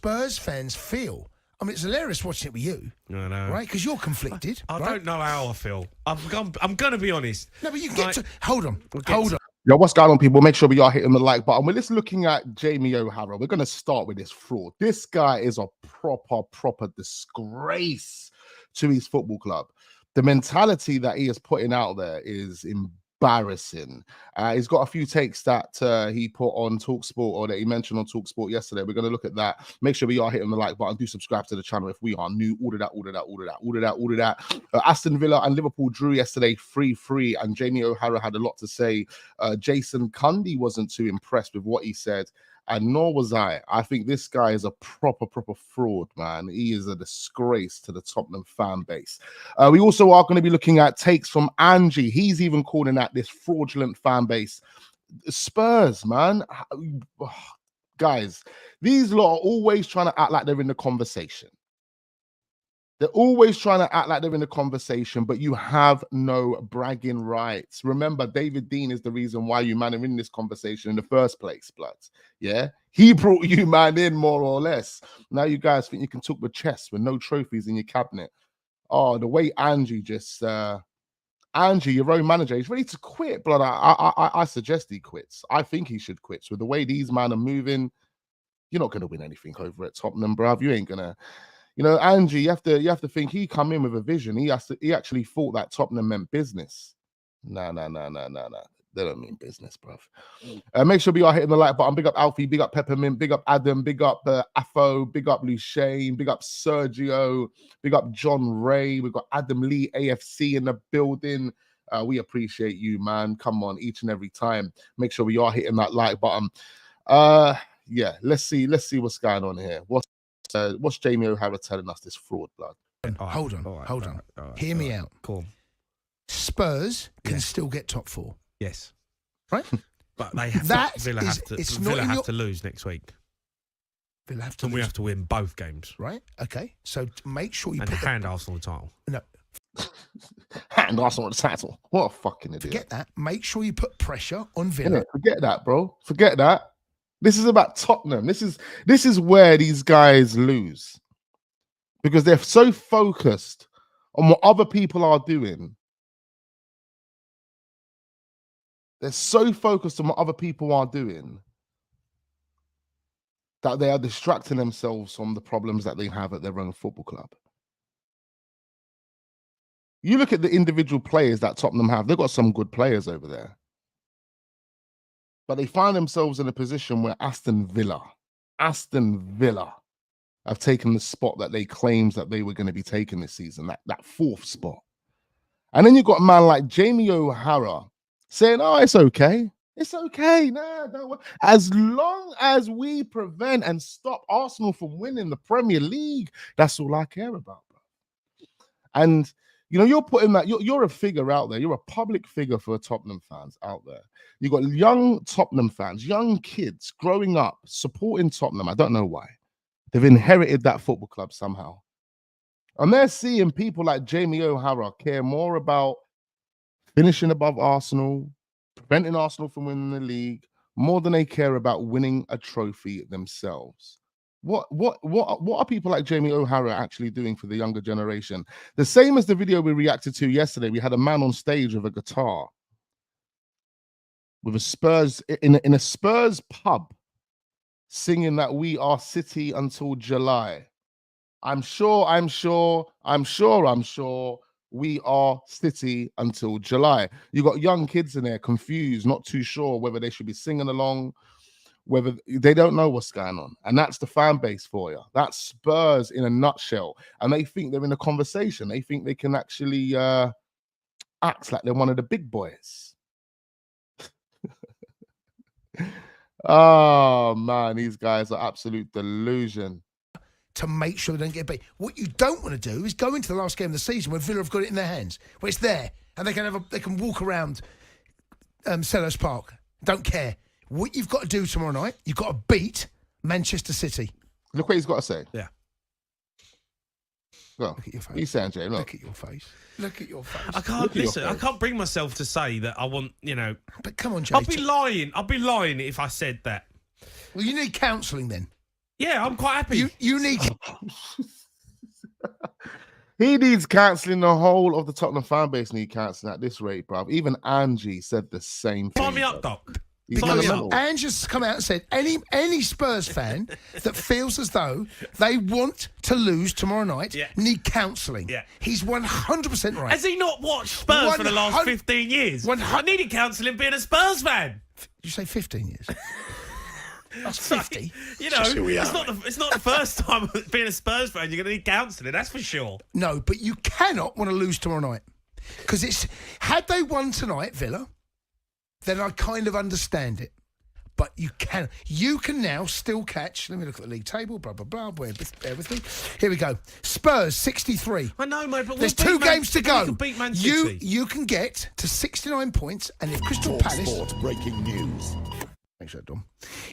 Spurs fans feel. I mean, it's hilarious watching it with you. I know. Right? Because you're conflicted. I don't know how I feel. I'm going to be honest. No, but you get to... Hold on. Yo, what's going on, people? Make sure we are hitting the like button. We're just looking at Jamie O'Hara. We're going to start with this fraud. This guy is a proper disgrace to his football club. The mentality that he is putting out there is embarrassing. He's got a few takes that he put on TalkSport, or that he mentioned on TalkSport yesterday. We're going to look at that. Make sure we are hitting the like button. Do subscribe to the channel if we are new. All of that. Aston Villa and Liverpool drew yesterday 3-3, and Jamie O'Hara had a lot to say. Jason Cundy wasn't too impressed with what he said, and nor was I. I think this guy is a proper fraud, man. He is a disgrace to the Tottenham fan base. We also are going to be looking at takes from Ange. He's even calling out this fraudulent fan base. Spurs, man. Guys, these lot are always trying to act like they're in the conversation. They're always trying to act like they're in a conversation, but you have no bragging rights. Remember, David Dean is the reason why you, man, are in this conversation in the first place, blood. Yeah? He brought you, man, in more or less. Now you guys think you can talk with chess with no trophies in your cabinet. Oh, the way Ange just... Ange, your own manager, he's ready to quit, blood. I suggest he quits. I think he should quit. So with the way these men are moving, you're not going to win anything over at Tottenham, bruv. You ain't going to... You know, Ange, you have to think he come in with a vision. He actually thought that Tottenham meant business. No. They don't mean business, bruv. Make sure we are hitting the like button. Big up Alfie, big up Peppermint, big up Adam, big up Afo, big up Lucien, big up Sergio, big up John Ray. We've got Adam Lee AFC in the building. We appreciate you, man. Come on, each and every time. Make sure we are hitting that like button. Yeah, let's see what's going on here. What's Jamie O'Hara telling us, this fraud, blood? Hold on. Hear me out. Cool. Spurs can still get top four. Yes. Right? But they have Villa have to lose next week. Villa have to and lose. We have to win both games. Right? Okay. So make sure you hand Arsenal the title. No. Hand Arsenal the title. What a fucking idiot. Forget that. Make sure you put pressure on Villa. Forget that, bro. Forget that. This is about Tottenham. This is where these guys lose, because they're so focused on what other people are doing. They're so focused on what other people are doing that they are distracting themselves from the problems that they have at their own football club. You look at the individual players that Tottenham have. They've got some good players over there. But they find themselves in a position where Aston Villa have taken the spot that they claimed that they were going to be taking this season, that fourth spot. And then you've got a man like Jamie O'Hara saying, oh, it's okay. It's okay. Nah, don't worry. As long as we prevent and stop Arsenal from winning the Premier League, that's all I care about, bro. And you know, you're putting that, you're a figure out there. You're a public figure for Tottenham fans out there. You've got young Tottenham fans, young kids growing up, supporting Tottenham. I don't know why. They've inherited that football club somehow. And they're seeing people like Jamie O'Hara care more about finishing above Arsenal, preventing Arsenal from winning the league, more than they care about winning a trophy themselves. What are people like Jamie O'Hara actually doing for the younger generation? The same as the video we reacted to yesterday. We had a man on stage with a guitar, with a Spurs in a Spurs pub, singing that we are City until July. I'm sure we are City until July. You got young kids in there confused, not too sure whether they should be singing along, whether they don't know what's going on. And that's the fan base for you. That's Spurs in a nutshell. And they think they're in a conversation. They think they can actually act like they're one of the big boys. Oh, man, these guys are absolute delusion. To make sure they don't get beat. What you don't want to do is go into the last game of the season where Villa have got it in their hands, where it's there, and they can walk around Selhurst Park. Don't care. What you've got to do tomorrow night, you've got to beat Manchester City. Look what he's got to say. Yeah. Well, look at your face. He's saying, Jay, look at your face. Look at your face. I can't listen. I can't bring myself to say that I want, you know. But come on, Jay. I'd be lying if I said that. Well, you need counselling then. Yeah, I'm quite happy. You need. He needs cancelling. The whole of the Tottenham fan base need cancelling at this rate, bruv. Even Ange said the same thing. Sign me up, Doc. Ange has come out and said any Spurs fan that feels as though they want to lose tomorrow night need counselling. Yeah. He's 100% right. Has he not watched Spurs for the last 15 years? I needed counselling being a Spurs fan. Did you say 15 years? That's 50. You know, it's not the first time being a Spurs fan you're going to need counselling, that's for sure. No, but you cannot want to lose tomorrow night. Because had they won tonight, Villa, then I kind of understand it. But you can now still catch. Let me look at the league table. Blah blah blah. Bear with me. Here we go. Spurs 63. I know, mate. But there's 2 games to go. We can beat Man City. You can get to 69 points, and if Crystal Palace. Sport breaking news. Thanks, Dom.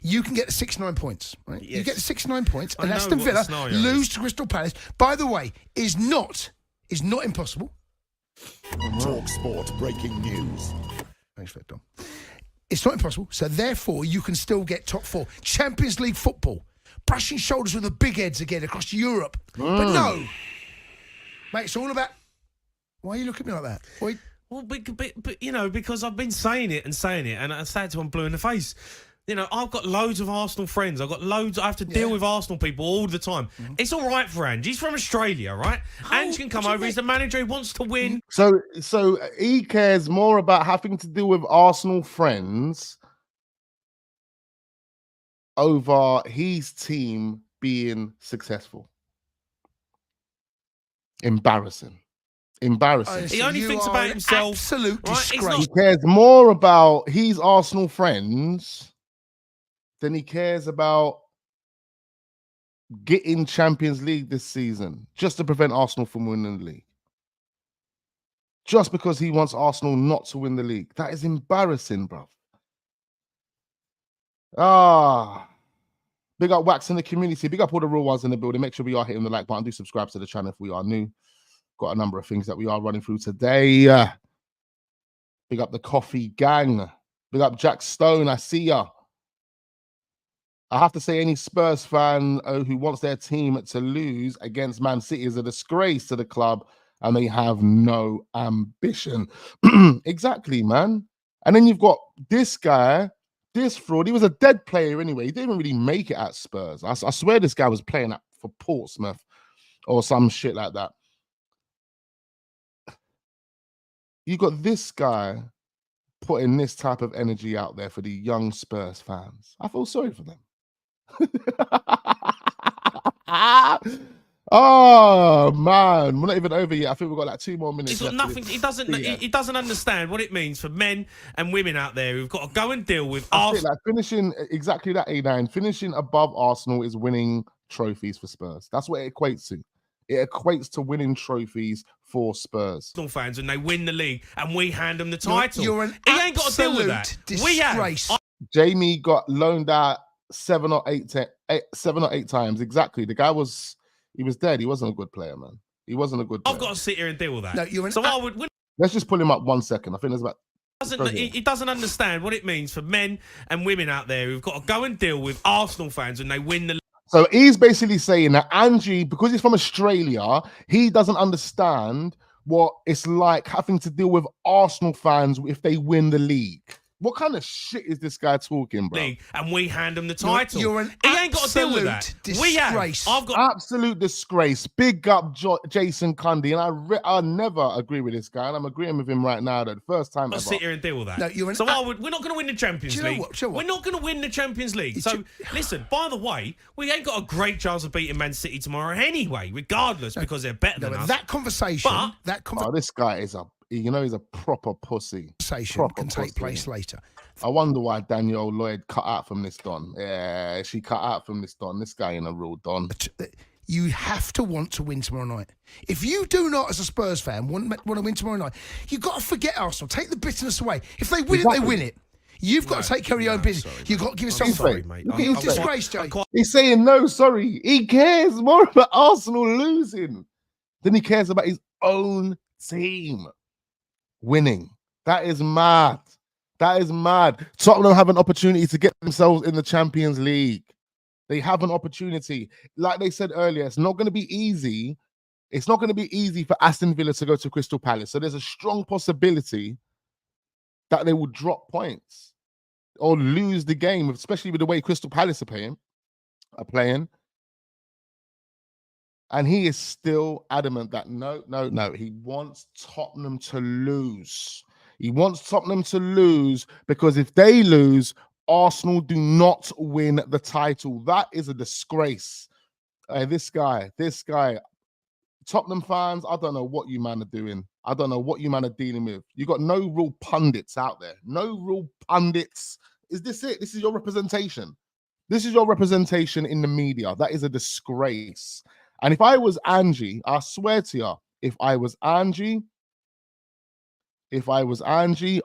You can get to 69 points, right? Yes. You get to 69 points, and Aston Villa lose to Crystal Palace. By the way, is not impossible. Talk Sport breaking news. Thanks for that, Dom. It's not impossible, so therefore you can still get top 4. Champions League football, brushing shoulders with the big heads again across Europe. But no, mate, it's all about. Why are you looking at me like that? Well, but you know, because I've been saying it, and I say it to them blue in the face. You know, I've got loads of Arsenal friends. I've got loads. I have to deal with Arsenal people all the time. It's all right for Ange. He's from Australia, right? Ange can come over. He's the manager. He wants to win. So he cares more about having to deal with Arsenal friends over his team being successful. Embarrassing. He only thinks about himself. Absolute disgrace. He cares more about his Arsenal friends than he cares about getting Champions League this season, just to prevent Arsenal from winning the league. Just because he wants Arsenal not to win the league. That is embarrassing, bruv. Big up Wax in the community. Big up all the real ones in the building. Make sure we are hitting the like button. Do subscribe to the channel if we are new. Got a number of things that we are running through today. Big up the coffee gang. Big up Jack Stone. I see ya. I have to say, any Spurs fan who wants their team to lose against Man City is a disgrace to the club, and they have no ambition. Exactly, man. And then you've got this guy, this fraud. He was a dead player anyway. He didn't even really make it at Spurs. I swear this guy was playing for Portsmouth or some shit like that. You got this guy putting this type of energy out there for the young Spurs fans. I feel sorry for them. Oh man, we're not even over yet. I think we've got like 2 more minutes. He's got nothing. He doesn't understand what it means for men and women out there who've got to go and deal with Arsenal. Like finishing exactly that, A9. Finishing above Arsenal is winning trophies for Spurs. That's what it equates to. It equates to winning trophies for Spurs. Arsenal fans, and they win the league, and we hand them the title. You're an he ain't got to deal with that. Disgrace. Jamie got loaned out 7 or 8 times. Exactly. The guy was dead. He wasn't a good player, man. He wasn't a good player. I've got to sit here and deal with that. No, you're let's just pull him up 1 second. I think there's about. He doesn't understand what it means for men and women out there who've got to go and deal with Arsenal fans when they win the league. So he's basically saying that Ange, because he's from Australia, he doesn't understand what it's like having to deal with Arsenal fans if they win the league. What kind of shit is this guy talking, bro? And we hand him the title. You're an he ain't got to deal with that. Disgrace. I've got absolute disgrace. Big up Jason Cundy, and I never agree with this guy, and I'm agreeing with him right now. The first time ever. Sit here and deal with that. No, we're not going to win the Champions League. We're not going to win the Champions League. So listen. By the way, we ain't got a great chance of beating Man City tomorrow anyway, regardless, because they're better than us. That conversation. This guy is he's a proper pussy. Can take place later. I wonder why Danielle Lloyd cut out from this Don. Yeah, she cut out from this Don. This guy ain't a real Don. You have to want to win tomorrow night. If you do not, as a Spurs fan, want to win tomorrow night, you've got to forget Arsenal. Take the bitterness away. If they win it, they win it. You've got to take care of your own business. You've got to give yourself sorry, mate. He's disgraced, Jay. He's saying no, sorry. He cares more about Arsenal losing than he cares about his own team winning. That is mad. That is mad. Tottenham have an opportunity to get themselves in the Champions League. They have an opportunity. Like they said earlier, it's not going to be easy. It's not going to be easy for Aston Villa to go to Crystal Palace. So there's a strong possibility that they will drop points or lose the game, especially with the way Crystal Palace are playing. And he is still adamant that no. He wants Tottenham to lose. He wants Tottenham to lose because if they lose, Arsenal do not win the title. That is a disgrace. This guy, Tottenham fans, I don't know what you man are doing. I don't know what you man are dealing with. You got no real pundits out there. No real pundits. Is this it? This is your representation. This is your representation in the media. That is a disgrace. And if I was Ange, I swear to you, if I was Ange,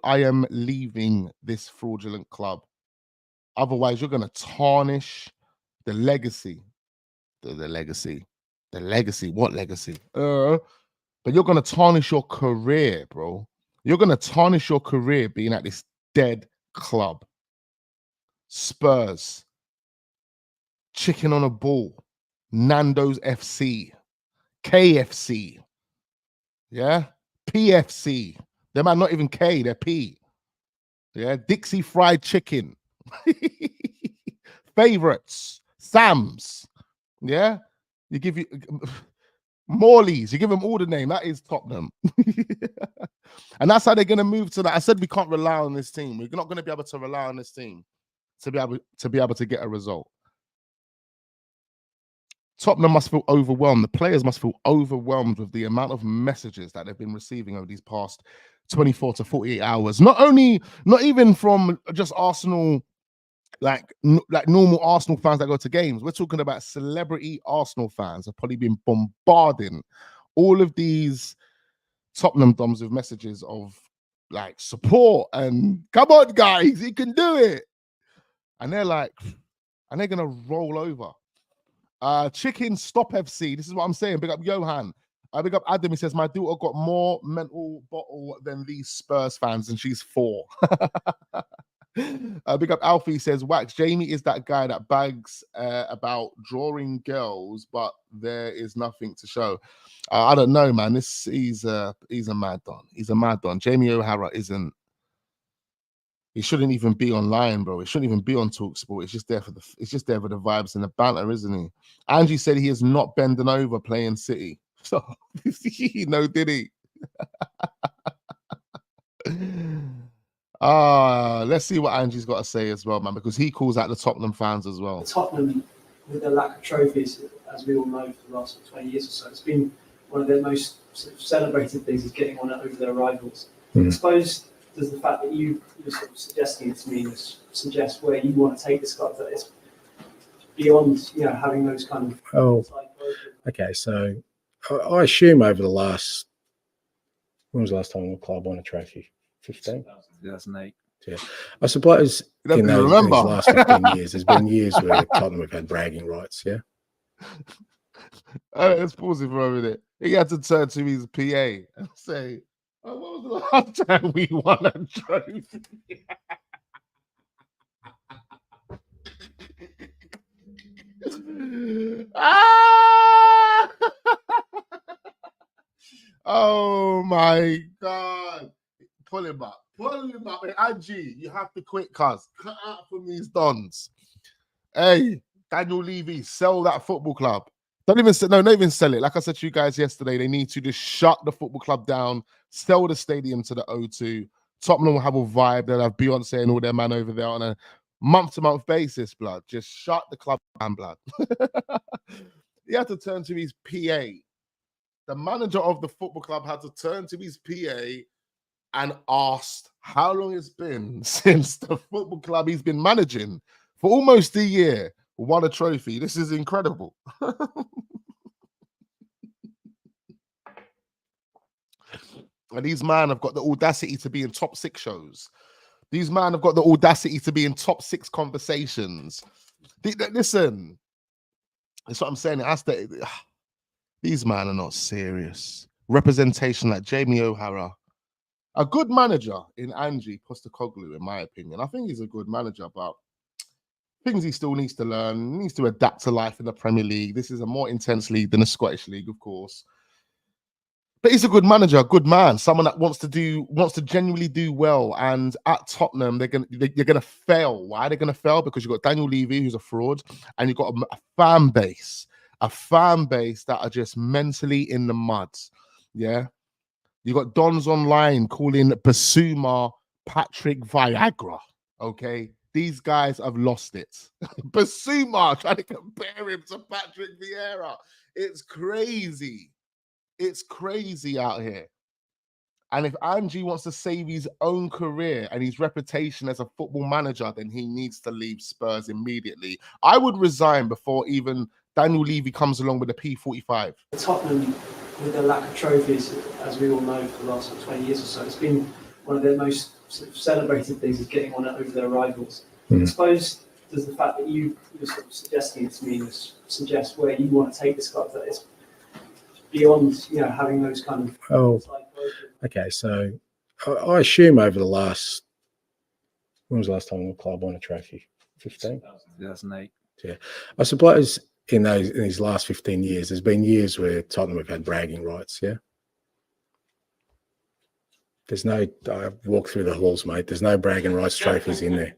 I am leaving this fraudulent club. Otherwise, you're going to tarnish the legacy. The legacy. What legacy? But you're going to tarnish your career, bro. You're going to tarnish your career being at this dead club. Spurs. Chicken on a ball. Nando's FC. KFC. Yeah? PFC. They might not even K, they're P. Yeah? Dixie Fried Chicken. Favorites. Sam's. Yeah? You give you Morley's. You give them all the name. That is Tottenham. And that's how they're going to move to that. I said we can't rely on this team. We're not going to be able to rely on this team to be able to get a result. Tottenham must feel overwhelmed. The players must feel overwhelmed with the amount of messages that they've been receiving over these past 24 to 48 hours. Not even from just Arsenal, like normal Arsenal fans that go to games. We're talking about celebrity Arsenal fans have probably been bombarding all of these Tottenham doms with messages of like support and come on, guys, you can do it. And they're like, and they're gonna roll over. Chicken Stop FC. This is what I'm saying. Big up Johan. Big up Adam. He says, my daughter got more mental bottle than these Spurs fans, and she's 4. Big up Alfie says, Wax, Jamie is that guy that bags about drawing girls, but there is nothing to show. I don't know, man. He's a mad don. He's a mad don. Jamie O'Hara isn't. He shouldn't even be online, bro. He shouldn't even be on TalkSport. It's just there for the vibes and the banter, isn't he? Angie said he is not bending over playing City. So no, did he? Let's see what Angie's got to say as well, man, because he calls out the Tottenham fans as well. Tottenham, with their lack of trophies, as we all know, for the last 20 years or so, it's been one of their most sort of celebrated things is getting on over their rivals. I suppose does the fact that you're sort of suggesting it to me suggest where you want to take this club, that it's beyond, having those kind of. Okay, so I assume over the last, when was the last time the club won a trophy? 15? 2008. Yeah, I suppose in those last 15 years, there's been years where Tottenham have had bragging rights. Yeah. Let's pause it for a minute. He had to turn to his PA and say, "Oh, what was the last time we won a trophy?" Oh my God. Pull him up. Hey, Angie, you have to quit, cuz. Cut out from these dons. Hey, Daniel Levy, sell that football club. Don't even sell it. Like I said to you guys yesterday, they need to just shut the football club down, sell the stadium to the O2. Tottenham will have a vibe. They'll have Beyonce and all their man over there on a month-to-month basis, blood. Just shut the club down, blood. He had to turn to his PA. The manager of the football club had to turn to his PA and asked how long it's been since the football club he's been managing for almost a year won a trophy. This is incredible. And these men have got the audacity to be in top 6 shows. These men have got the audacity to be in top 6 conversations. Listen, that's what I'm saying. These men are not serious. Representation like Jamie O'Hara. A good manager in Ange Postecoglou, in my opinion. I think he's a good manager, but things he still needs to learn. He needs to adapt to life in the Premier League. This is a more intense league than the Scottish League, of course. But he's a good manager, a good man, someone that wants to genuinely do well. And at Tottenham, they're gonna fail. Why they're gonna fail? Because you've got Daniel Levy, who's a fraud, and you've got a fan base that are just mentally in the mud. Yeah, you got Dons online calling Basuma Patrick Viagra. Okay, these guys have lost it. Basuma trying to compare him to Patrick Vieira. It's crazy. It's crazy out here. And if Ange wants to save his own career and his reputation as a football manager, then he needs to leave Spurs immediately. I would resign before even Daniel Levy comes along with a P45. Tottenham, with their lack of trophies, as we all know, for the last 20 years or so, it's been one of their most sort of celebrated things is getting on it over their rivals. I suppose does the fact that you're sort of suggesting it to me suggest where you want to take this club, that it's beyond, having those kind of. Oh, okay. So I assume over the last, when was the last time the club won a trophy? 15? 2008. Yeah. I suppose in these last 15 years, there's been years where Tottenham have had bragging rights. Yeah. There's no, I walked through the halls, mate. There's no bragging rights trophies in there.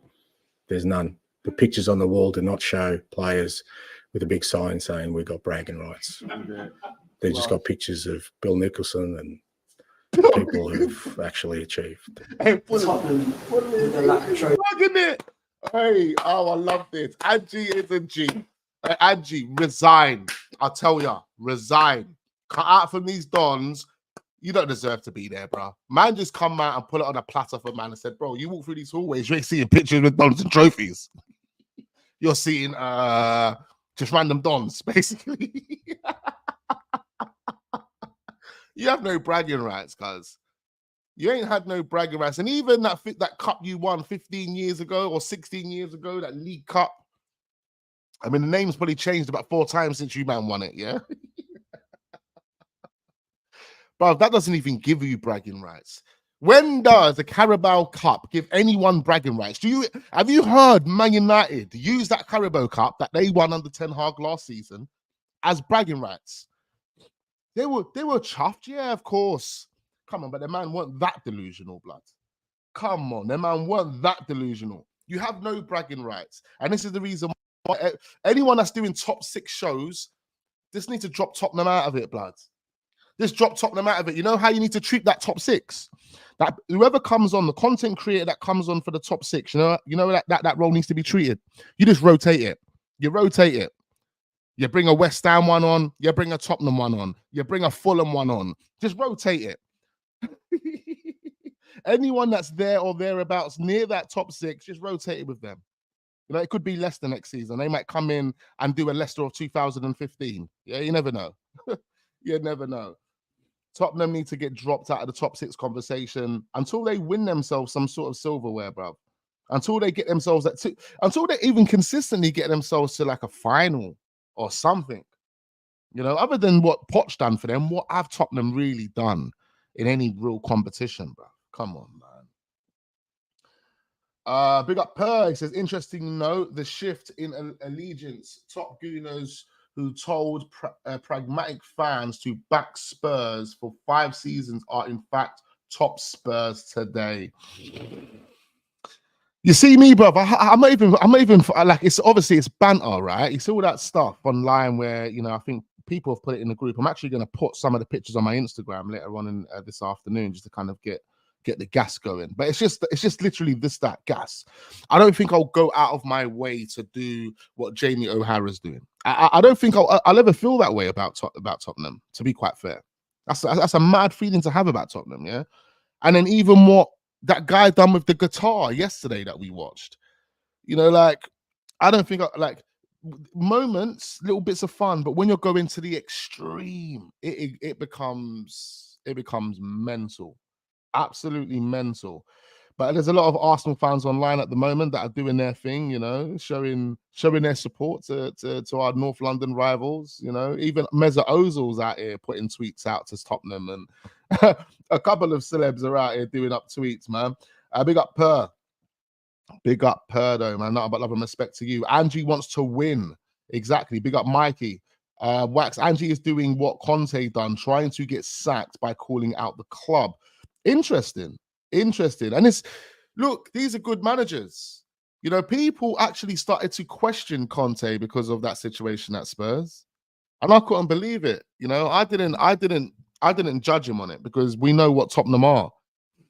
There's none. The pictures on the wall do not show players with a big sign saying we got bragging rights. They just got pictures of Bill Nicholson and people who've actually achieved. Hey, Tottenham, with their lack of trophies. Hey, oh, I love this. Ange is a G. Ange, resign. I'll tell ya, resign. Cut out from these Dons. You don't deserve to be there, bro. Man just come out and put it on a platter for man and said, bro, you walk through these hallways, you ain't seeing pictures with Dons and trophies. You're seeing just random Dons, basically. You have no bragging rights, cuz. You ain't had no bragging rights. And even that cup you won 15 years ago or 16 years ago, that League Cup, I mean, the name's probably changed about 4 times since you man won it, yeah? But that doesn't even give you bragging rights. When does the Carabao Cup give anyone bragging rights? Have you heard Man United use that Carabao Cup that they won under Ten Hag last season as bragging rights? They were chuffed, yeah, of course. Come on, but the man weren't that delusional, blood. Come on, the man weren't that delusional. You have no bragging rights. And this is the reason why anyone that's doing top 6 shows just need to drop Tottenham out of it, blood. Just drop Tottenham out of it. You know how you need to treat that top 6? That whoever comes on, the content creator that comes on for the top 6, you know that role needs to be treated. You just rotate it. You rotate it. You bring a West Ham one on, you bring a Tottenham one on, you bring a Fulham one on. Just rotate it. Anyone that's there or thereabouts near that top 6, just rotate it with them. You know, it could be Leicester next season. They might come in and do a Leicester of 2015. Yeah, you never know. You never know. Tottenham need to get dropped out of the top 6 conversation until they win themselves some sort of silverware, bro. Until they get themselves until they even consistently get themselves to like a final or something. You know, other than what Poch done for them, what have Tottenham really done in any real competition, bro? Come on, man. Big up Per. He says, interesting note, the shift in allegiance. Top Gooners who told pragmatic fans to back Spurs for 5 seasons are in fact top Spurs today. You see me, bro. I'm not even like, it's obviously it's banter, right? You see all that stuff online where, you know, I think people have put it in the group. I'm actually going to put some of the pictures on my Instagram later on in this afternoon just to kind of get the gas going. But it's just literally that gas. I don't think I'll go out of my way to do what Jamie O'Hara's doing. I don't think I'll ever feel that way about Tottenham, to be quite fair. That's a mad feeling to have about Tottenham, yeah? And then even what that guy done with the guitar yesterday that we watched. You know, like, I don't think like moments, little bits of fun, but when you're going to the extreme, it becomes mental. Absolutely mental. But there's a lot of Arsenal fans online at the moment that are doing their thing, you know, showing their support to our North London rivals. You know, even Mesut Ozil's out here putting tweets out to Tottenham, and a couple of celebs are out here doing up tweets, man. Big up Per. Big up Perdo, man. Nothing but love and respect to you. Angie wants to win. Exactly. Big up Mikey. Wax, Angie is doing what Conte done, trying to get sacked by calling out the club. Interesting. Interesting. And it's, look, these are good managers. You know, people actually started to question Conte because of that situation at Spurs. And I couldn't believe it. You know, I didn't judge him on it because we know what Tottenham are.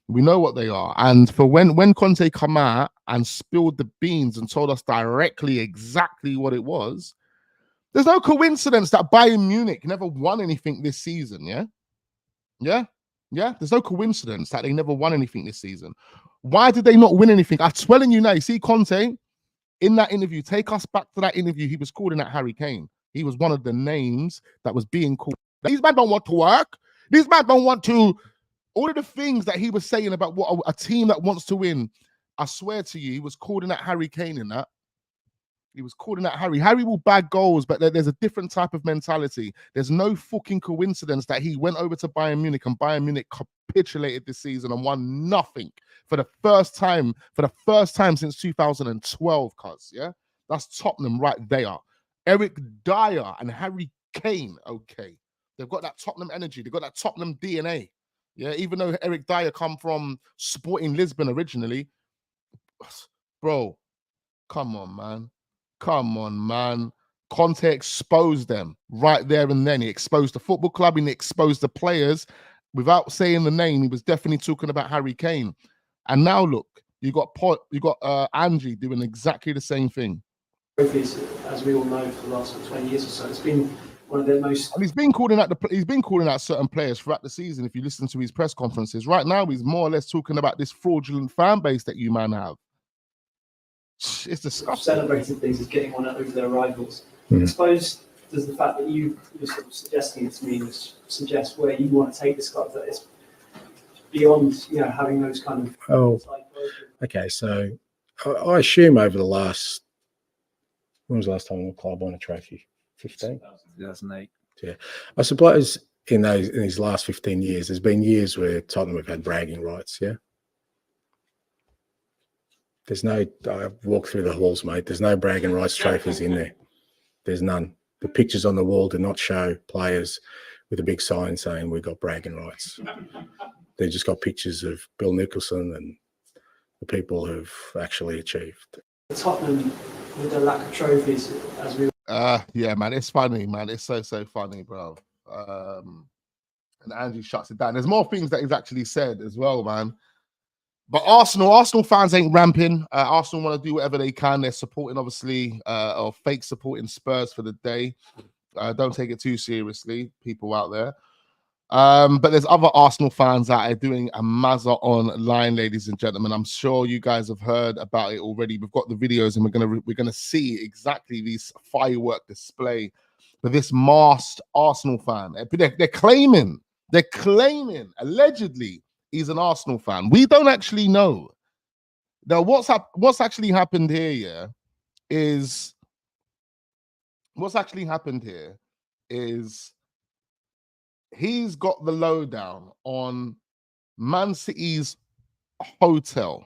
We know what they are. And for when Conte come out and spilled the beans and told us directly exactly what it was, there's no coincidence that Bayern Munich never won anything this season, yeah? Yeah? Yeah? There's no coincidence that they never won anything this season. Why did they not win anything? I'm telling you now, you see Conte, in that interview, take us back to that interview, he was calling out Harry Kane. He was one of the names that was being called. These men don't want to work. These men don't want to... All of the things that he was saying about what a team that wants to win, I swear to you, he was calling out Harry Kane in that. He was calling out Harry. Harry will bag goals, but there's a different type of mentality. There's no fucking coincidence that he went over to Bayern Munich and Bayern Munich capitulated this season and won nothing for the first time since 2012, cuz, yeah? That's Tottenham right there. Eric Dyer and Harry Kane, okay. They've got that Tottenham energy. They've got that Tottenham DNA. Yeah, even though Eric Dyer come from Sporting Lisbon originally. Bro, come on, man. Come on, man. Conte exposed them right there and then. He exposed the football club and he exposed the players. Without saying the name, he was definitely talking about Harry Kane. And now look, you got Ange doing exactly the same thing. Trophies, as we all know, for the last 20 years or so, it's been one of their most. And he's been calling out certain players throughout the season. If you listen to his press conferences, right now he's more or less talking about this fraudulent fan base that you man have. It's disgusting. Celebrated things as getting on over their rivals. I suppose does the fact that you're sort of suggesting it to me suggest where you want to take this club, that it's beyond, you know, having those kind of. Oh, okay. So I assume over the last, when was the last time the club won a trophy? 15? 2008. Yeah. I suppose in these last 15 years, there's been years where Tottenham have had bragging rights, yeah? There's no, I walk through the halls, mate. There's no bragging rights trophies in there. There's none. The pictures on the wall do not show players with a big sign saying we've got bragging rights. They've just got pictures of Bill Nicholson and the people who've actually achieved. Tottenham, with the lack of trophies, as we. Yeah, man, it's funny, man. It's so funny, bro. And Ange shuts it down. There's more things that he's actually said as well, man. But Arsenal fans ain't ramping. Arsenal want to do whatever they can. They're supporting, obviously, or fake supporting Spurs for the day. Don't take it too seriously, people out there. But there's other Arsenal fans out there doing a mazza online, ladies and gentlemen. I'm sure you guys have heard about it already. We've got the videos, and we're gonna see exactly this firework display for this masked Arsenal fan. They're claiming allegedly he's an Arsenal fan. We don't actually know. Now, what's actually happened here? Yeah, is he's got the lowdown on Man City's hotel,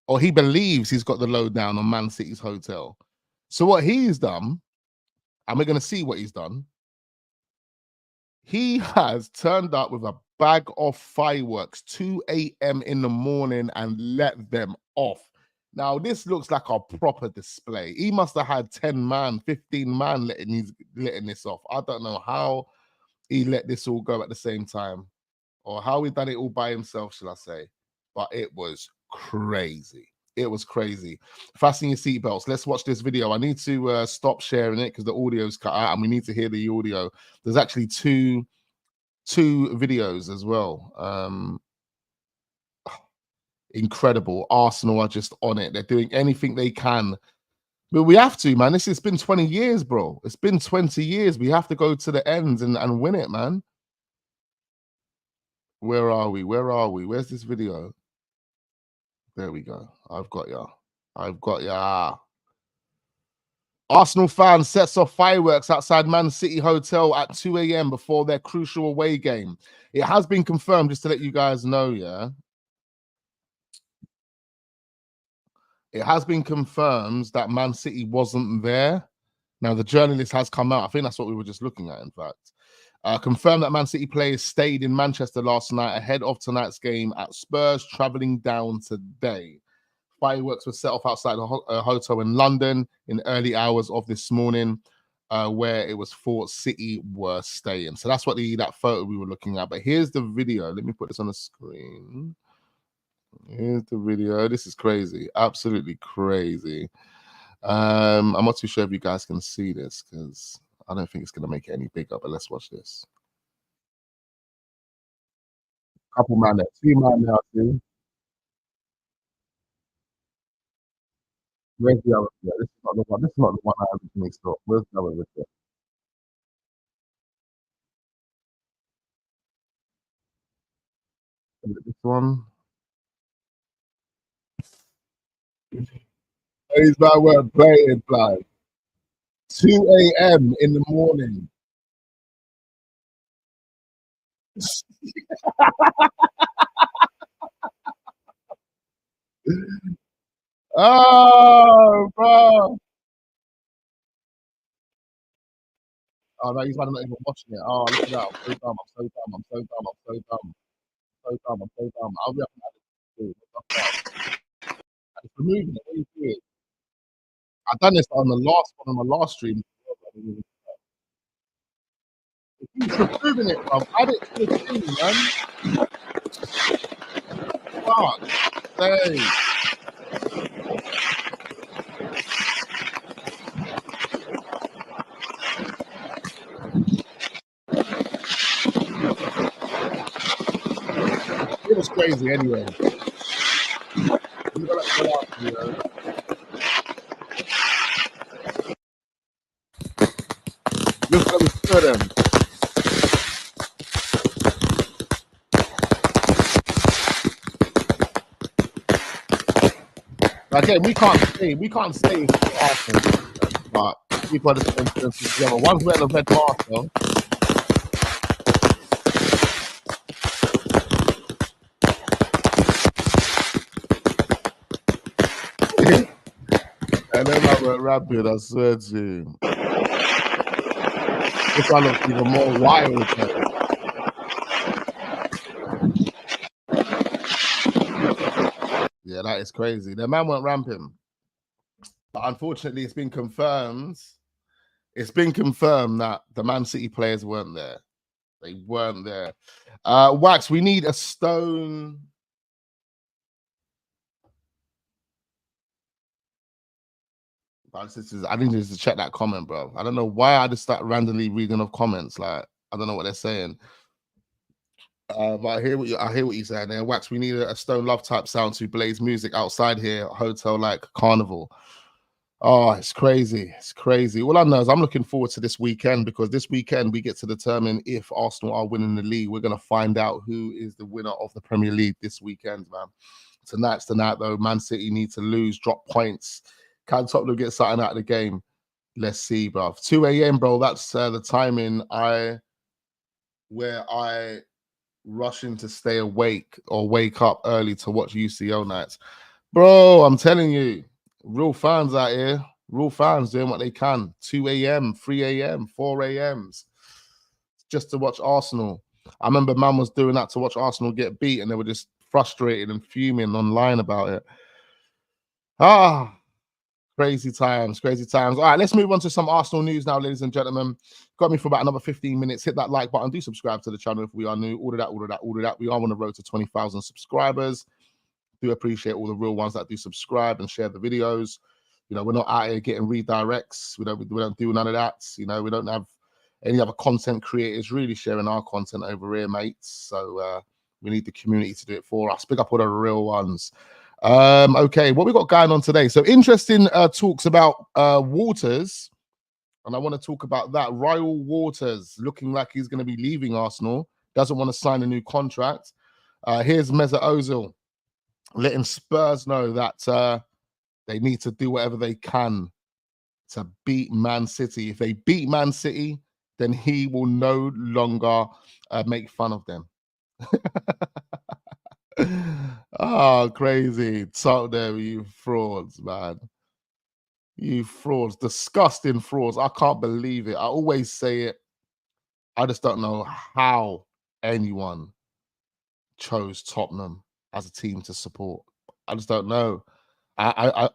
or he believes he's got the lowdown on Man City's hotel. So what he's done, and we're going to see what he's done, he has turned up with a bag of fireworks 2 a.m. in the morning and let them off. Now, this looks like a proper display. He must have had 10 man, 15 man letting this off. I don't know how he let this all go at the same time, or how he done it all by himself, shall I say. But it was crazy. It was crazy. Fasten your seatbelts. Let's watch this video. I need to stop sharing it because the audio's cut out and we need to hear the audio. There's actually two videos as well. Incredible. Arsenal are just on it. They're doing anything they can. But we have to, man. It's been 20 years, bro. It's been 20 years. We have to go to the ends and win it, man. Where are we? Where's this video? There we go. I've got ya. Arsenal fan sets off fireworks outside Man City Hotel at 2 a.m. before their crucial away game. It has been confirmed, just to let you guys know, yeah. it has been confirmed that Man City wasn't there. Now, the journalist has come out. I think that's what we were just looking at, in fact. Confirmed that Man City players stayed in Manchester last night ahead of tonight's game at Spurs, travelling down today. Fireworks were set off outside a hotel in London in early hours of this morning, where it was thought City were staying. So that's what that photo we were looking at. But here's the video. Let me put this on the screen. Here's the video. This is crazy. Absolutely crazy. I'm not too sure if you guys can see this because I don't think it's going to make it any bigger, but let's watch this. Couple man there. 2 man now, too. Where's the other? Yeah, this is not the one. This is not the one I originally saw. Where's the other with it? Is it this one? These man were playing like 2 a.m. in the morning. Oh, bro. Oh, no, he's not even watching it. Oh, look at that. I'm so dumb. I'm so dumb. I'm so dumb. I'm so dumb. So dumb. I'm so dumb. I'll be up to it's removing it. What are you doing? I've done this on the last one, on the last stream. He's removing it, bro. Add it to the thing, man. Fuck. Hey. It was crazy anyway. Look at them. Again, we can't stay Arsenal, but people are just together. One's wearing a red mask, though. And then I went rapid, I swear to you. This one looks even more wild. Yeah, that is crazy. The man went ramping. But unfortunately, it's been confirmed. It's been confirmed that the Man City players weren't there. They weren't there. Wax, we need a stone. I need you to check that comment, bro. I don't know why I just start randomly reading off comments. Like, I don't know what they're saying. But I hear what you're saying there. Wax, we need a Stone Love type sound to blaze music outside here, hotel like carnival. Oh, it's crazy. It's crazy. All I know is I'm looking forward to this weekend because this weekend we get to determine if Arsenal are winning the league. We're going to find out who is the winner of the Premier League this weekend, man. Tonight's the night, though. Man City need to lose, drop points. Can Tottenham get something out of the game? Let's see, bro. 2 a.m., bro. That's the timing where I rush in to stay awake or wake up early to watch UCL nights. Bro, I'm telling you, real fans out here, real fans doing what they can. 2 a.m., 3 a.m., 4 a.m.s just to watch Arsenal. I remember man was doing that to watch Arsenal get beat and they were just frustrated and fuming online about it. Crazy times, crazy times. All right, let's move on to some Arsenal news now, ladies and gentlemen. Got me for about another 15 minutes. Hit that like button. Do subscribe to the channel if we are new. All of that. We are on the road to 20,000 subscribers. Do appreciate all the real ones that do subscribe and share the videos. You know, we're not out here getting redirects. We don't do none of that. You know, we don't have any other content creators really sharing our content over here, mates. So we need the community to do it for us. Pick up all the real ones. Okay, what we got going on today? So interesting talks about Waters, and I want to talk about that. Ryle Waters looking like he's going to be leaving Arsenal, doesn't want to sign a new contract. Here's Mesut Ozil letting Spurs know that they need to do whatever they can to beat Man City. If they beat Man City, then he will no longer make fun of them. Oh, crazy. Tottenham, you frauds, man. You frauds. Disgusting frauds. I can't believe it. I always say it. I just don't know how anyone chose Tottenham as a team to support. I just don't know. I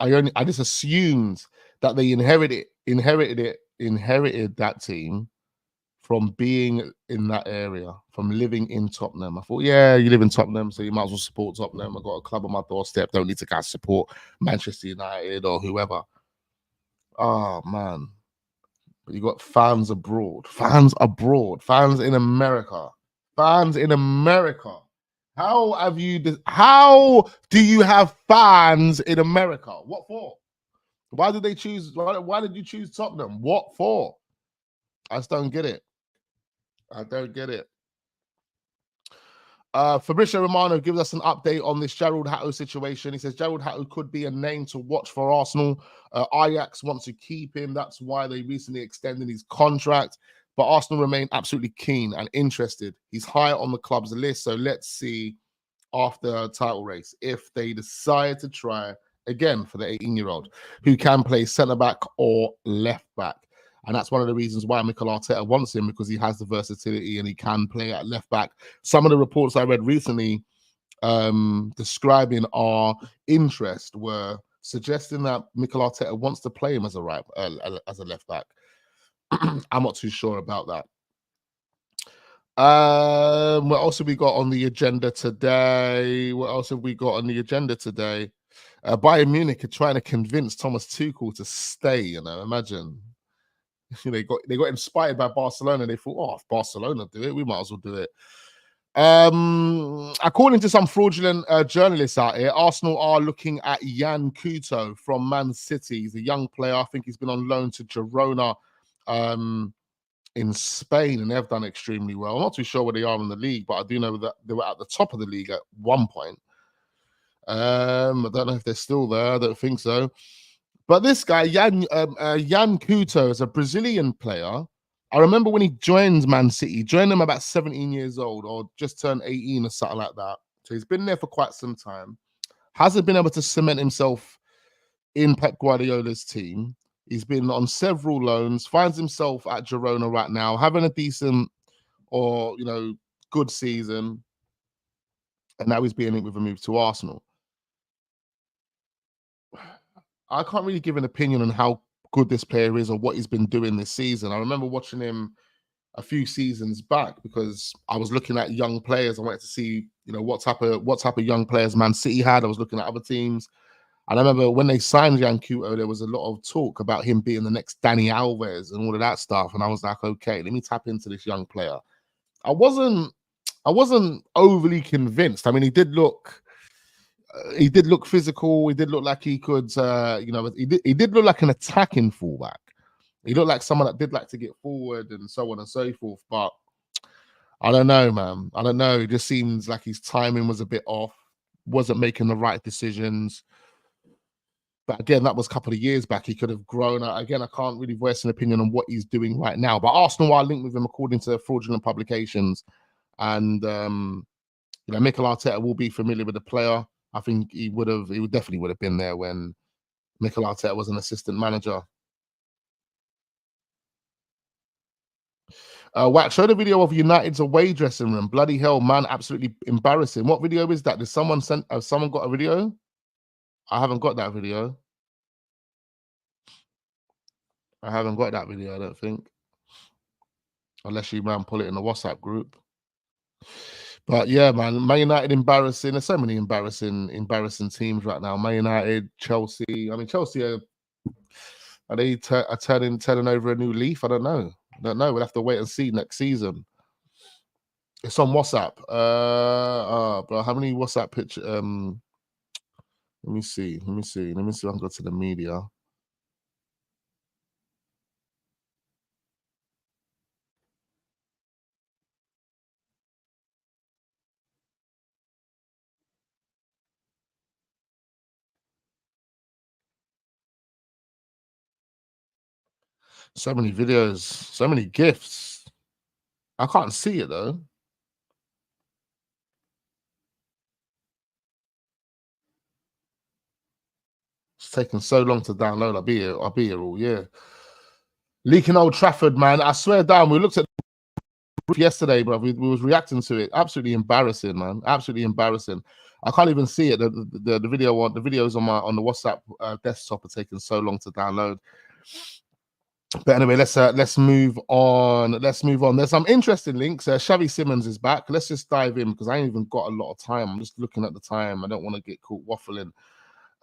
just assumed that they inherited that team from being in that area, from living in Tottenham. I thought, yeah, you live in Tottenham, so you might as well support Tottenham. I got a club on my doorstep. Don't need to go support Manchester United or whoever. Oh man. But you got fans abroad, fans in America, fans in America. How do you have fans in America? What for? Why did they choose? Why did you choose Tottenham? What for? I just don't get it. I don't get it. Fabrizio Romano gives us an update on this Gerald Hatto situation. He says Gerald Hatto could be a name to watch for Arsenal. Ajax wants to keep him. That's why they recently extended his contract. But Arsenal remain absolutely keen and interested. He's high on the club's list. So let's see after a title race if they decide to try again for the 18-year-old who can play centre-back or left-back. And that's one of the reasons why Mikel Arteta wants him, because he has the versatility and he can play at left back. Some of the reports I read recently describing our interest were suggesting that Mikel Arteta wants to play him as a left back. I'm not too sure about that. What else have we got on the agenda today? Bayern Munich are trying to convince Thomas Tuchel to stay. Imagine. They got inspired by Barcelona. They thought, oh, if Barcelona do it, we might as well do it. According to some fraudulent journalists out here, Arsenal are looking at Jan Couto from Man City. He's a young player. I think he's been on loan to Girona in Spain, and they've done extremely well. I'm not too sure where they are in the league, but I do know that they were at the top of the league at one point. I don't know if they're still there. I don't think so. But this guy, Jan Couto, is a Brazilian player. I remember when he joined Man City, joined them about 17 years old or just turned 18 or something like that. So he's been there for quite some time. Hasn't been able to cement himself in Pep Guardiola's team. He's been on several loans, finds himself at Girona right now, having a decent or, good season. And now he's being linked with a move to Arsenal. I can't really give an opinion on how good this player is or what he's been doing this season. I remember watching him a few seasons back because I was looking at young players. I wanted to see, what type of young players Man City had. I was looking at other teams. And I remember when they signed Jan Couto, there was a lot of talk about him being the next Dani Alves and all of that stuff. And I was like, okay, let me tap into this young player. I wasn't overly convinced. I mean, he did look physical. He did look like he could, he did look like an attacking fullback. He looked like someone that did like to get forward and so on and so forth. But I don't know, man. I don't know. It just seems like his timing was a bit off. Wasn't making the right decisions. But again, that was a couple of years back. He could have grown. Again, I can't really voice an opinion on what he's doing right now. But Arsenal are linked with him according to fraudulent publications. And, Mikel Arteta will be familiar with the player. I think he definitely would have been there when Mikel Arteta was an assistant manager. Wax, show the video of United's away dressing room. Bloody hell, man, absolutely embarrassing. What video is that? Did someone has someone got a video? I haven't got that video. I don't think. Unless you, man, pull it in the WhatsApp group. But yeah, man, Man United embarrassing. There's so many embarrassing teams right now. Man United, Chelsea. I mean, Chelsea are they turning over a new leaf? I don't know. We'll have to wait and see next season. It's on WhatsApp. Bro, how many WhatsApp pictures? Let me see. Let me see if I can go to the media. So many videos, so many gifts. I can't see it though. taking so long to download. I'll be here all year. Leaking Old Trafford, man. I swear down. We looked at yesterday, bro. We was reacting to it. Absolutely embarrassing, man. Absolutely embarrassing. I can't even see it. The videos on the WhatsApp desktop are taking so long to download. But anyway, let's move on. Let's move on. There's some interesting links. Xavi Simons is back. Let's just dive in because I ain't even got a lot of time. I'm just looking at the time. I don't want to get caught waffling.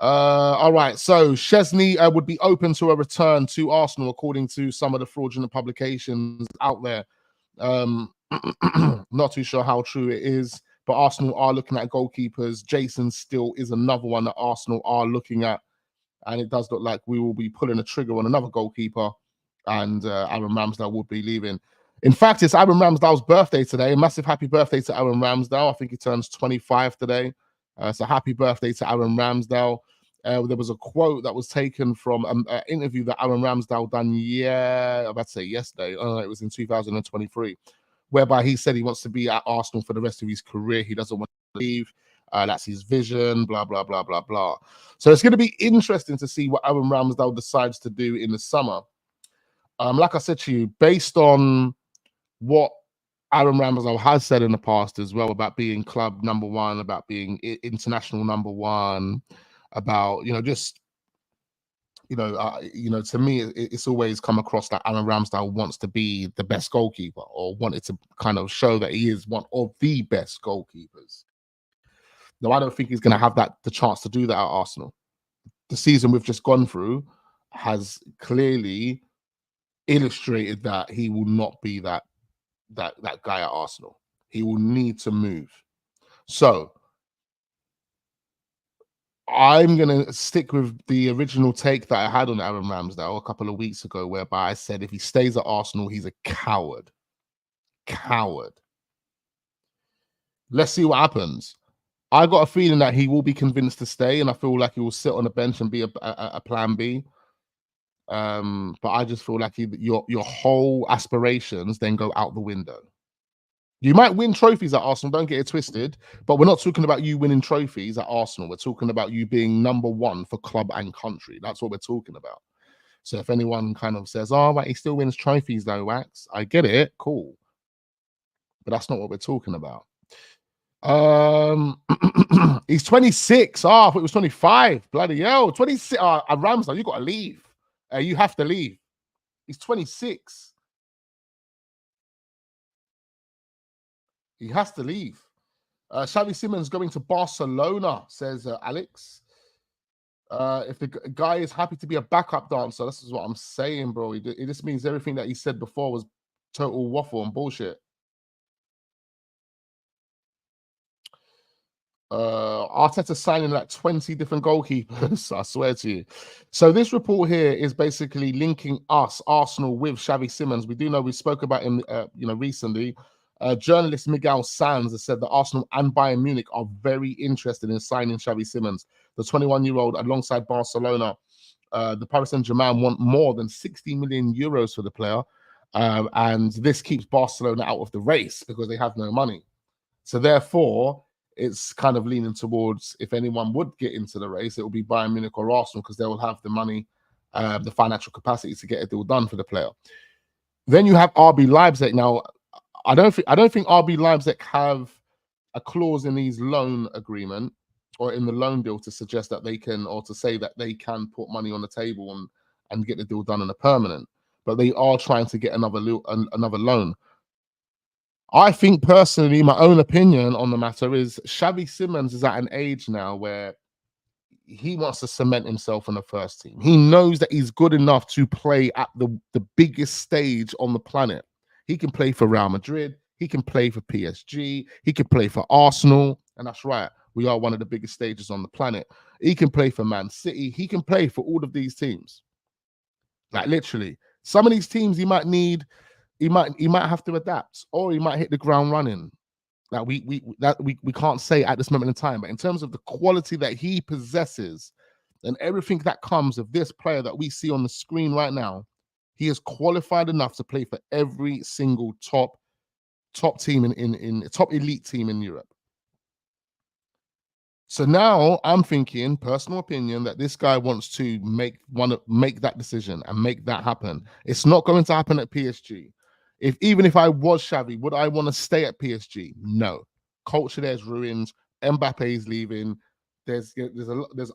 All right. So Chesney would be open to a return to Arsenal, according to some of the fraudulent publications out there. Not too sure how true it is, but Arsenal are looking at goalkeepers. Jason Still is another one that Arsenal are looking at, and it does look like we will be pulling a trigger on another goalkeeper, and Aaron Ramsdale will be leaving. In fact, it's Aaron Ramsdale's birthday today. A massive happy birthday to Aaron Ramsdale. I think he turns 25 today. So happy birthday to Aaron Ramsdale. There was a quote that was taken from an interview that Aaron Ramsdale done, I'm about to say yesterday. It was in 2023, whereby he said he wants to be at Arsenal for the rest of his career. He doesn't want to leave. That's his vision, blah, blah, blah, blah, blah. So it's going to be interesting to see what Aaron Ramsdale decides to do in the summer. Like I said to you, based on what Aaron Ramsdale has said in the past as well about being club number one, about being international number one, about, to me, it's always come across that Aaron Ramsdale wants to be the best goalkeeper, or wanted to kind of show that he is one of the best goalkeepers. No, I don't think he's going to have the chance to do that at Arsenal. The season we've just gone through has clearly illustrated that he will not be that guy at Arsenal. He will need to move. So I'm going to stick with the original take that I had on Aaron Ramsdale a couple of weeks ago, whereby I said if he stays at Arsenal, he's a coward. Coward. Let's see what happens. I got a feeling that he will be convinced to stay, and I feel like he will sit on the bench and be a plan B. But I just feel like your whole aspirations then go out the window. You might win trophies at Arsenal, don't get it twisted, but we're not talking about you winning trophies at Arsenal. We're talking about you being number one for club and country. That's what we're talking about. So if anyone kind of says, oh, but he still wins trophies though, Wax, I get it, cool. But that's not what we're talking about. He's 26. I thought he was 25. Bloody hell. 26. Ramsdale, you got to leave. You have to leave. He's 26. He has to leave. Xavi Simons going to Barcelona, says Alex. If the guy is happy to be a backup dancer, this is what I'm saying, bro. It just means everything that he said before was total waffle and bullshit. Arteta signing like 20 different goalkeepers. I swear to you. So this report here is basically linking us, Arsenal, with Xavi Simons. We do know we spoke about him, recently. Journalist Miguel Sanz has said that Arsenal and Bayern Munich are very interested in signing Xavi Simons, the 21-year-old, alongside Barcelona. The Paris Saint-Germain want more than 60 million euros for the player, and this keeps Barcelona out of the race because they have no money. So therefore, it's kind of leaning towards, if anyone would get into the race, it will be Bayern Munich or Arsenal, because they will have the money, the financial capacity to get a deal done for the player. Then you have RB Leipzig. Now, I don't think RB Leipzig have a clause in his loan agreement or in the loan deal to suggest that they can, or to say that they can put money on the table and get the deal done on a permanent. But they are trying to get another loan. I think personally, my own opinion on the matter is Xavi Simons is at an age now where he wants to cement himself in the first team. He knows that he's good enough to play at the biggest stage on the planet. He can play for Real Madrid. He can play for PSG. He can play for Arsenal. And that's right. We are one of the biggest stages on the planet. He can play for Man City. He can play for all of these teams. Like literally. Some of these teams he might have to adapt, or he might hit the ground running. Like we can't say at this moment in time. But in terms of the quality that he possesses and everything that comes of this player that we see on the screen right now, he is qualified enough to play for every single top team in top elite team in Europe. So now I'm thinking, personal opinion, that this guy wants to make that decision and make that happen. It's not going to happen at PSG. Even if I was Xavi, would I want to stay at PSG? No. Culture there's ruined. Mbappe is leaving. There's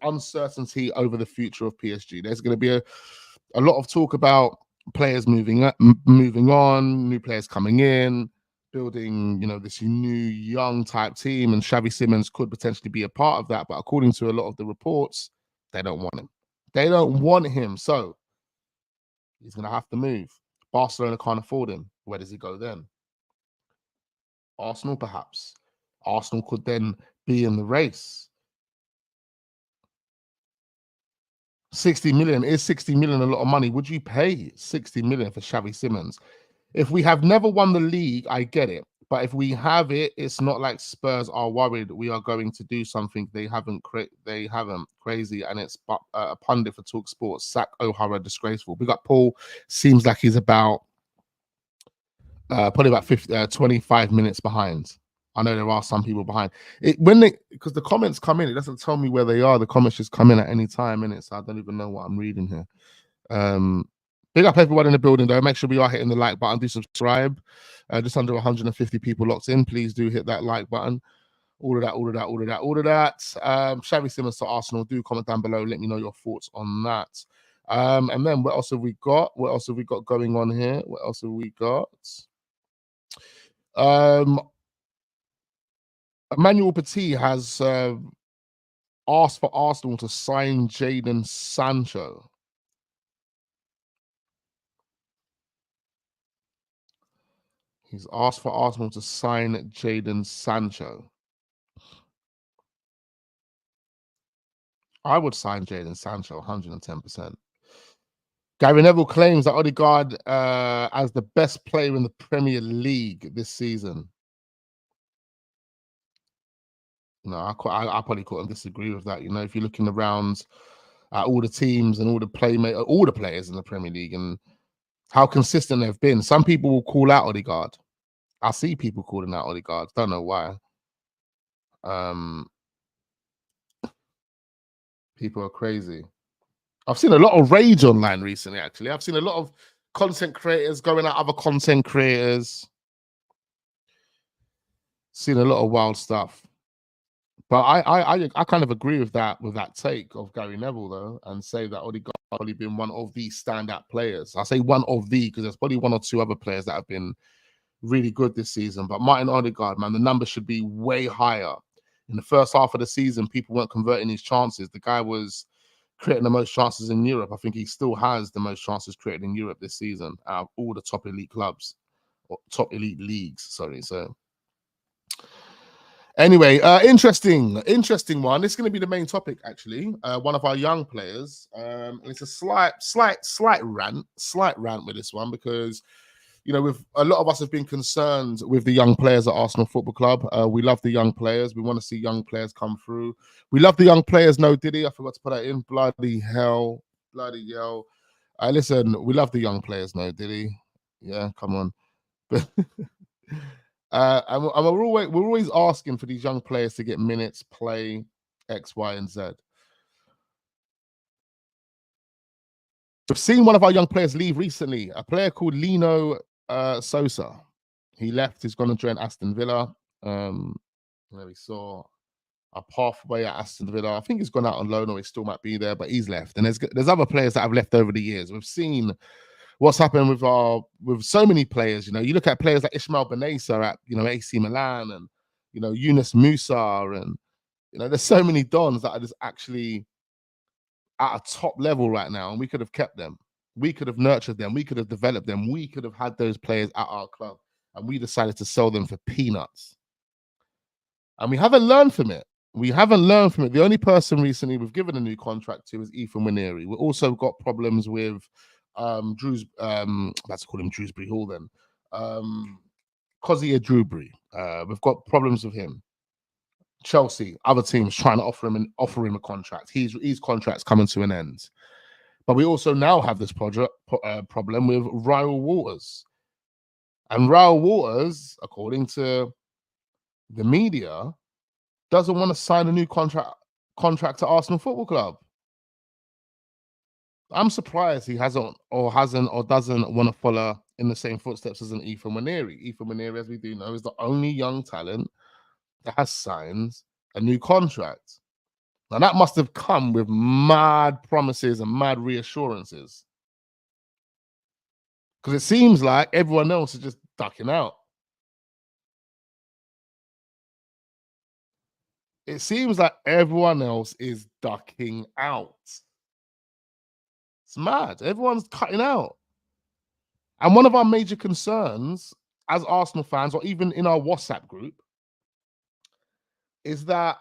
uncertainty over the future of PSG. There's going to be a lot of talk about players moving on, new players coming in, building, this new young type team, and Xavi Simons could potentially be a part of that. But according to a lot of the reports, they don't want him. They don't want him. So he's going to have to move. Barcelona can't afford him. Where does he go then? Arsenal, perhaps. Arsenal could then be in the race. 60 million. Is 60 million a lot of money? Would you pay 60 million for Xavi Simons? If we have never won the league, I get it. But if we have it, it's not like Spurs are worried we are going to do something they haven't. Crazy, and it's a pundit for Talk Sports. Sack O'Hara disgraceful. Big up Paul. Seems like he's about probably about 25 minutes behind. I know there are some people behind it because the comments come in. It doesn't tell me where they are. The comments just come in at any time, innit? So I don't even know what I'm reading here. Big up everyone in the building, though. Make sure we are hitting the like button. Do subscribe. Just under 150 people locked in. Please do hit that like button. All of that. Xavi Simons to Arsenal. Do comment down below. Let me know your thoughts on that. And then what else have we got? What else have we got going on here? What else have we got? Emmanuel Petit has asked for Arsenal to sign Jadon Sancho. He's asked for Arsenal to sign Jadon Sancho. I would sign Jadon Sancho 110%. Gary Neville claims that Odegaard as the best player in the Premier League this season. No, I probably couldn't disagree with that. If you're looking around at all the teams and all the players in the Premier League and how consistent they've been, some people will call out Odegaard. I see people calling out Odegaard. Don't know why. People are crazy. I've seen a lot of rage online recently, actually. I've seen a lot of content creators going at other content creators. Seen a lot of wild stuff. But I kind of agree with that take of Gary Neville, though, and say that Odegaard has probably been one of the standout players. I say one of the because there's probably one or two other players that have been really good this season. But Martin Odegaard, man, the numbers should be way higher. In the first half of the season, people weren't converting his chances. The guy was creating the most chances in Europe. I think he still has the most chances created in Europe this season out of all the top elite clubs, or top elite leagues. Sorry, so. Anyway, interesting one. This is going to be the main topic, actually. One of our young players. It's a slight rant with this one because, with a lot of us have been concerned with the young players at Arsenal Football Club. We love the young players. We want to see young players come through. We love the young players. No Diddy, I forgot to put that in. Bloody hell. Listen, we love the young players. No Diddy. Yeah, come on. And we're always asking for these young players to get minutes, play X, Y, and Z. We've seen one of our young players leave recently, a player called Lino Sosa. He left. He's gone to join Aston Villa. Where we saw a pathway at Aston Villa. I think he's gone out on loan, or he still might be there, but he's left. And there's other players that have left over the years. We've seen what's happened with so many players. You look at players like Ismail Benessa at AC Milan, and Yunus Musa, and there's so many dons that are just actually at a top level right now, and we could have kept them. We could have nurtured them. We could have developed them. We could have had those players at our club, and we decided to sell them for peanuts. And we haven't learned from it. The only person recently we've given a new contract to is Ethan Nwaneri. We've also got problems with let's call him Drewsbury Hall then. Kozia Drewbury. We've got problems with him. Chelsea, other teams trying to offer him a contract. His contract's coming to an end. But we also now have this problem with Raul Waters. And Raul Waters, according to the media, doesn't want to sign a new contract to Arsenal Football Club. I'm surprised he hasn't or doesn't want to follow in the same footsteps as an Ethan Nwaneri. Ethan Nwaneri, as we do know, is the only young talent that has signed a new contract. Now, that must have come with mad promises and mad reassurances. Because it seems like everyone else is just ducking out. It seems like everyone else is ducking out. It's mad. Everyone's cutting out. And one of our major concerns as Arsenal fans, or even in our WhatsApp group, is that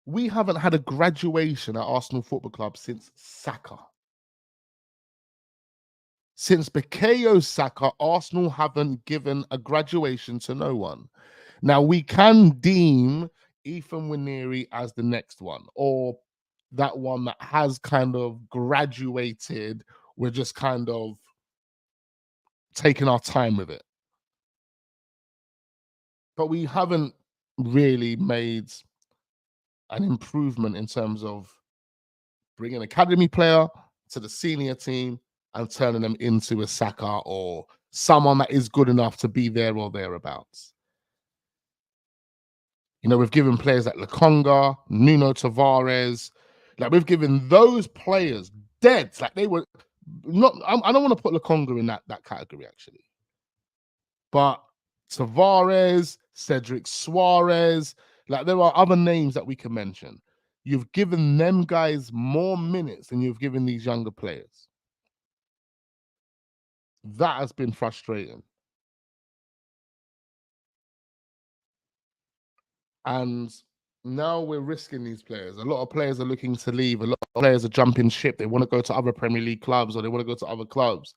we haven't had a graduation at Arsenal Football Club since Saka. Since Bukayo Saka, Arsenal haven't given a graduation to no one. Now, we can deem Ethan Nwaneri as the next one, or that one that has kind of graduated. We're just kind of taking our time with it. But we haven't really made an improvement in terms of bringing an academy player to the senior team and turning them into a Saka or someone that is good enough to be there or thereabouts. You know, we've given players like Lokonga, Nuno Tavares, like we've given those players dead. Like they were not, I don't want to put Lokonga in that category actually. But Tavares, Cedric Suarez, like there are other names that we can mention. You've given them guys more minutes than you've given these younger players. That has been frustrating. And now we're risking these players. A lot of players are looking to leave. A lot of players are jumping ship. They want to go to other Premier League clubs or they want to go to other clubs.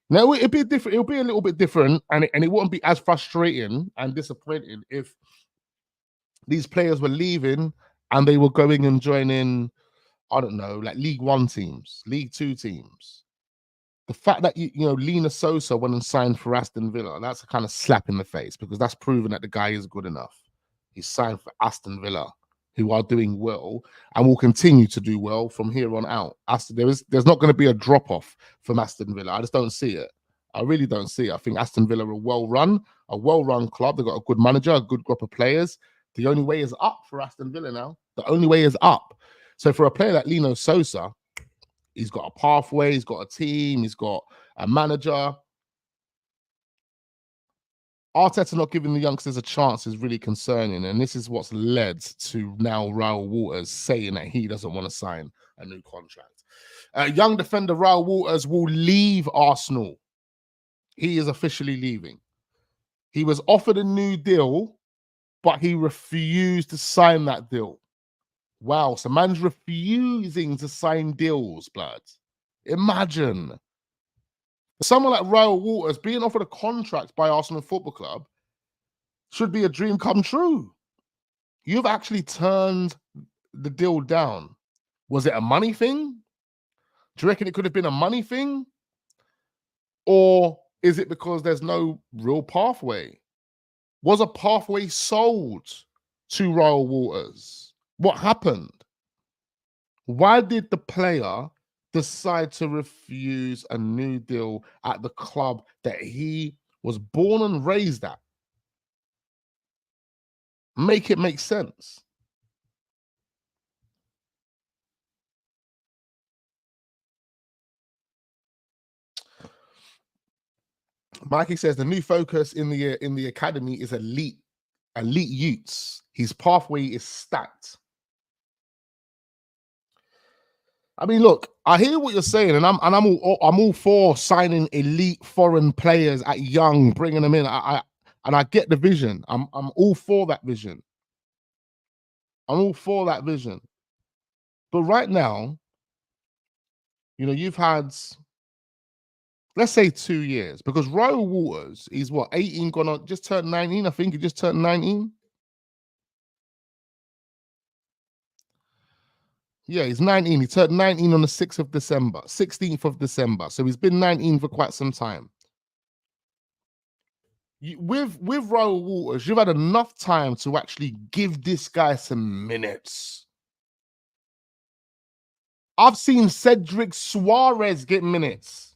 Now it'd be different. It'll be a little bit different, and it wouldn't be as frustrating and disappointing if these players were leaving and they were going and joining, I don't know, like League One teams, League Two teams. The fact that you know Lina Sosa went and signed for Aston Villa, that's a kind of slap in the face because that's proven that the guy is good enough. He's signed for Aston Villa, who are doing well and will continue to do well from here on out. There's not going to be a drop-off from Aston Villa. I just don't see it. I really don't see it. I think Aston Villa are a well-run club. They've got a good manager, a good group of players. The only way is up for Aston Villa now. The only way is up. So for a player like Lino Sosa, he's got a pathway, he's got a team, he's got a manager. Arteta not giving the youngsters a chance is really concerning, and this is what's led to now Raul Waters saying that he doesn't want to sign a new contract. Young defender Raul Waters will leave Arsenal. He is officially leaving. He was offered a new deal, but he refused to sign that deal. Wow, so man's refusing to sign deals, blood. Imagine. Someone like Raul Waters being offered a contract by Arsenal Football Club should be a dream come true. You've actually turned the deal down. Was it a money thing? Do you reckon it could have been a money thing? Or is it because there's no real pathway? Was a pathway sold to Raul Waters? What happened? Why did the player decide to refuse a new deal at the club that he was born and raised at? Make it make sense. Mikey says the new focus in the academy is elite youths. His pathway is stacked. I mean, look, I hear what you're saying, and I'm all for signing elite foreign players at young, bringing them in. I get the vision. I'm all for that vision. I'm all for that vision. But right now, you know, you've had, let's say 2 years, because Raul Waters, he's what, 18, gone on, just turned 19. I think he just turned 19. Yeah, he's 19. He turned 19 on the 6th of December, 16th of December. So he's been 19 for quite some time. With Raul Waters, you've had enough time to actually give this guy some minutes. I've seen Cedric Suarez get minutes.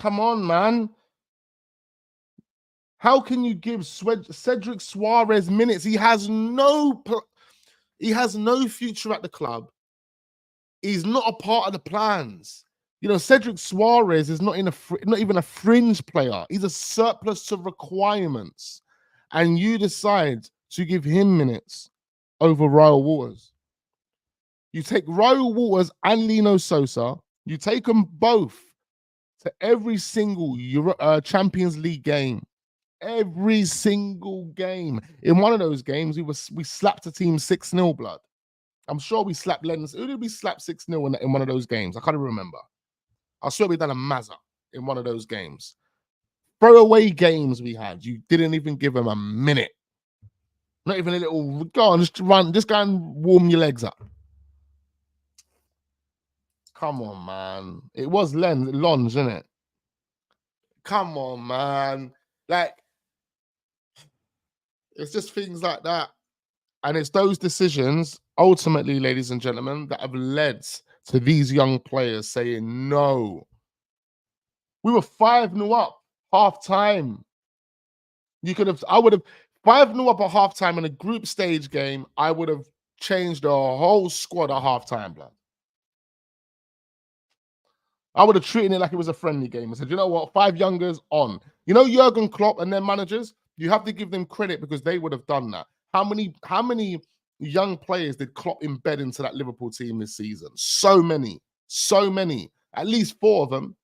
Come on, man. How can you give Cedric Suarez minutes? He has no future at the club. He's not a part of the plans. You know, Cedric Suarez is not even a fringe player. He's a surplus to requirements. And you decide to give him minutes over Raul Waters. You take Raul Waters and Lino Sosa, you take them both to every single Champions League game. Every single game. In one of those games, we slapped a team 6-0, blood. I'm sure we slapped Lens. Who did we slap 6-0 in one of those games? I can't even remember. I swear we done a Mazza in one of those games. Throwaway games we had. You didn't even give him a minute. Not even a little, go on, just go and warm your legs up. Come on, man. It was Longe, isn't it? Come on, man. Like, it's just things like that. And it's those decisions, ultimately, ladies and gentlemen, that have led to these young players saying no. We were 5-0 up, half-time. I would have, 5-0 up at half-time in a group stage game, I would have changed the whole squad at half-time, blood. I would have treated it like it was a friendly game. I said, you know what, 5 youngers on. You know Jurgen Klopp and their managers? You have to give them credit because they would have done that. How many young players did Klopp embed into that Liverpool team this season? So many. At least 4 of them.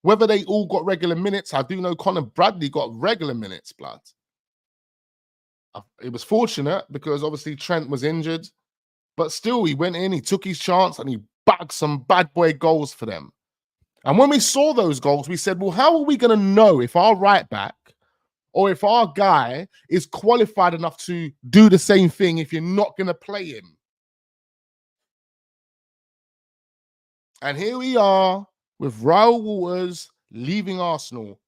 Whether they all got regular minutes, I do know Conor Bradley got regular minutes, blood. It was fortunate because obviously Trent was injured. But still, he went in, he took his chance, and he bagged some bad boy goals for them. And when we saw those goals, we said, well, how are we going to know if our right back or if our guy is qualified enough to do the same thing if you're not going to play him? And here we are with Raul Waters leaving Arsenal.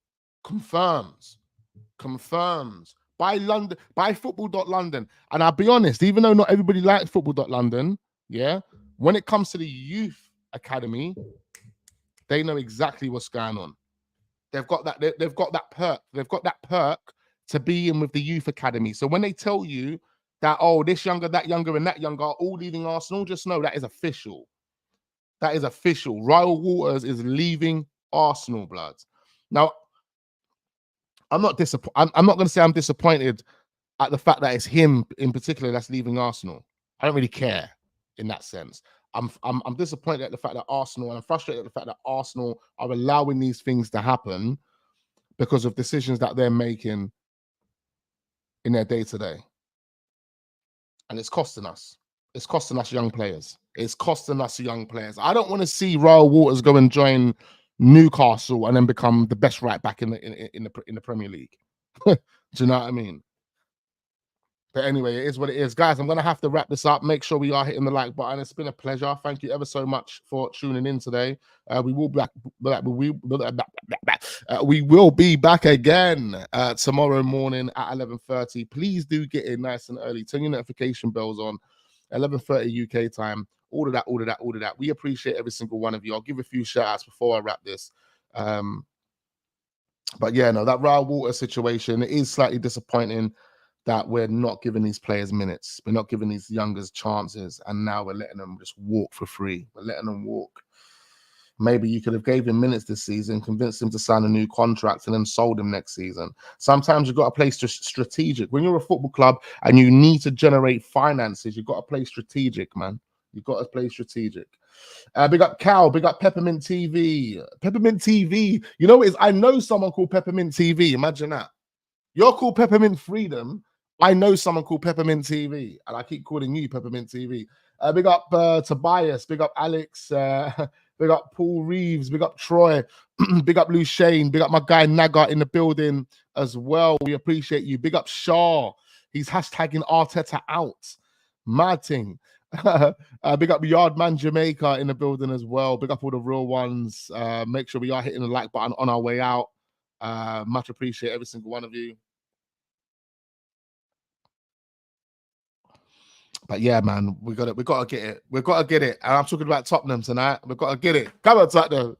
Confirms by football.london. And I'll be honest, even though not everybody liked football.london, yeah, when it comes to the youth academy, they know exactly what's going on. They've got that perk. They've got that perk to be in with the youth academy. So when they tell you that, oh, this younger, that younger, and that younger are all leaving Arsenal, just know that is official. That is official. Raul Waters is leaving Arsenal, blood. Now, I'm not disappointed. I'm not going to say I'm disappointed at the fact that it's him in particular that's leaving Arsenal. I don't really care in that sense. I'm disappointed at the fact that Arsenal, and I'm frustrated at the fact that Arsenal are allowing these things to happen because of decisions that they're making in their day-to-day. And it's costing us. It's costing us young players. It's costing us young players. I don't want to see Raul Waters go and join Newcastle and then become the best right back in the Premier League. Do you know what I mean? But anyway, it is what it is. Guys, I'm going to have to wrap this up. Make sure we are hitting the like button. It's been a pleasure. Thank you ever so much for tuning in today. We will be back again tomorrow morning at 11:30. Please do get in nice and early. Turn your notification bells on. 11:30 UK time. All of that. We appreciate every single one of you. I'll give a few shout outs before I wrap this. But yeah, no, that Raul Waters situation, it is slightly disappointing that we're not giving these players minutes. We're not giving these youngers chances. And now we're letting them just walk for free. We're letting them walk. Maybe you could have gave him minutes this season, convinced him to sign a new contract, and then sold him next season. Sometimes you've got to play strategic. When you're a football club and you need to generate finances, you've got to play strategic, man. You've got to play strategic. Big up Cal, big up Peppermint TV. Peppermint TV. You know what it is? I know someone called Peppermint TV. Imagine that. You're called Peppermint Freedom. I know someone called Peppermint TV, and I keep calling you Peppermint TV. Big up Tobias, big up Alex, big up Paul Reeves, big up Troy, big up Lou Shane, big up my guy Naga in the building as well. We appreciate you. Big up Shaw. He's hashtagging Arteta out. Mad thing. Big up Yardman Jamaica in the building as well. Big up all the real ones. Make sure we are hitting the like button on our way out. Much appreciate every single one of you. But yeah, man, we got to get it. We've got to get it. And I'm talking about Tottenham tonight. We've got to get it. Come on, Tottenham.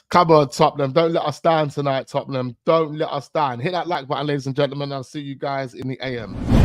Come on, Tottenham. Don't let us down tonight, Tottenham. Don't let us down. Hit that like button, ladies and gentlemen. I'll see you guys in the AM.